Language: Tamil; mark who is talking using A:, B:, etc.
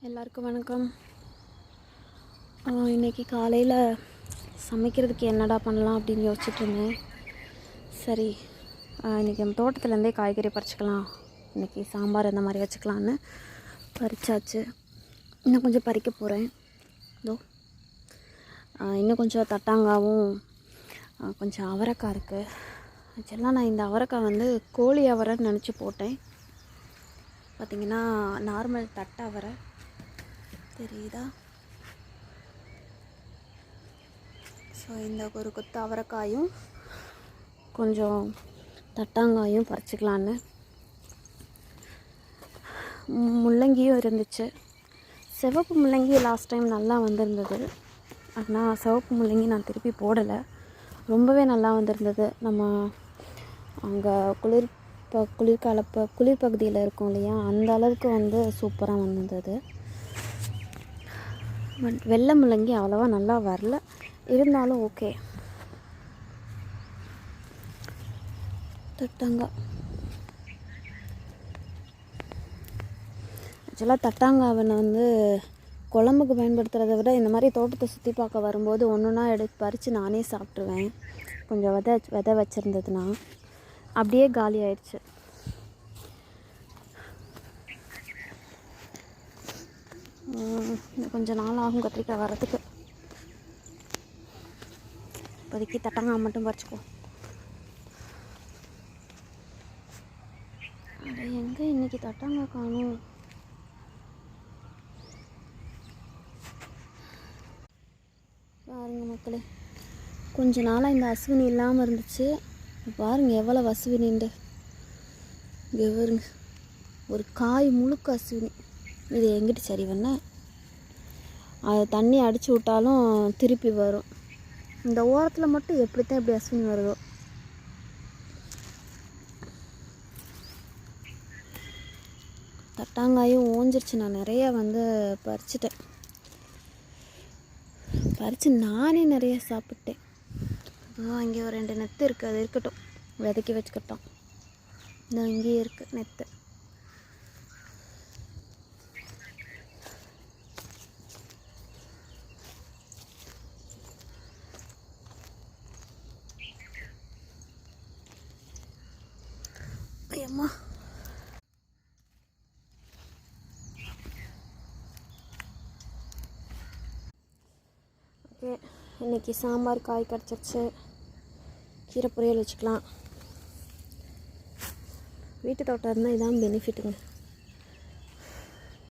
A: எல்லாருக்கும் வணக்கம். இன்றைக்கி காலையில் சமைக்கிறதுக்கு என்னடா பண்ணலாம் அப்படின்னு யோசிச்சுட்ருந்தேன். சரி, இன்றைக்கி நம்ம தோட்டத்துலேருந்தே காய்கறி பறிச்சிக்கலாம், இன்றைக்கி சாம்பார் இந்த மாதிரி வச்சுக்கலான்னு பறிச்சாச்சு. இன்னும் கொஞ்சம் பறிக்க போகிறேன். இதோ இன்னும் கொஞ்சம் தட்டாங்காவும் கொஞ்சம் அவரைக்காய் இருக்குது. ஆக்சுவலாக நான் இந்த அவரைக்காய் வந்து கோழி அவரைன்னு நினச்சி போட்டேன். பார்த்திங்கன்னா நார்மல் தட்டை அவரை தெரியுதா? ஸோ இந்த ஒரு கொத்து அவரைக்காயும் கொஞ்சம் தட்டாங்காயும் பறிச்சிக்கலான்னு. முள்ளங்கியும் இருந்துச்சு. சிவப்பு முள்ளங்கி லாஸ்ட் டைம் நல்லா வந்திருந்தது. ஆனால் சிவப்பு முள்ளங்கி நான் திருப்பி போடலை. ரொம்பவே நல்லா வந்திருந்தது. நம்ம அங்கே குளிர் பகுதியில் இருக்கும் இல்லையா, அந்த அளவுக்கு வந்து சூப்பராக வந்திருந்தது. பட் வெள்ளை முள்ளங்கி அவ்வளோவா நல்லா வரல. இருந்தாலும் ஓகே. தட்டாங்காய் ஆக்சுவலாக தட்டாங்காவை வந்து குழம்புக்கு பயன்படுத்துகிறத விட இந்த மாதிரி தோட்டத்தை சுற்றி பார்க்க வரும்போது ஒன்றுனா எடுத்து பறித்து நானே சாப்பிட்ருவேன். கொஞ்சம் விதை வச்சுருந்ததுன்னா அப்படியே காலி ஆயிடுச்சு. கொஞ்சம் நாள் ஆகும் கத்திரிக்காய் வரத்துக்கு. இப்போதைக்கு தட்டாங்காய் மட்டும் பறிச்சுக்கோ. அது எங்கே இன்றைக்கி தட்டாங்காய் காணும்? பாருங்கள் மக்களே, கொஞ்ச நாளாக இந்த அஸ்வினி இல்லாமல் இருந்துச்சு. பாருங்கள் எவ்வளோ அஸ்வினிண்டு. இங்கே பாருங்க, ஒரு காய் முழுக்க அஸ்வினி. இது எங்கிட்ட சரி பண்ண அதை தண்ணி அடித்து விட்டாலும் திருப்பி வரும். இந்த ஓரத்தில் மட்டும் எப்படித்தான் இப்படி அஸ்வினி வருதோ. தட்டாங்காயும் ஓஞ்சிருச்சு. நான் நிறையா வந்து பறிச்சிட்டேன். பறித்து நானே நிறைய சாப்பிட்டேன். இங்கே ஒரு 2 நெத்து இருக்குது, அது இருக்கட்டும், விதைக்கி வச்சுக்கிட்டோம். இந்த இங்கேயே இருக்குது நெத்து. அம்மா ஓகே, இன்றைக்கி சாம்பார் காய் கிடச்சிருச்சு. கீரை பொரியல் வச்சுக்கலாம். வீட்டு தோட்டம் இருந்தால் இதான் பெனிஃபிட்டுங்க.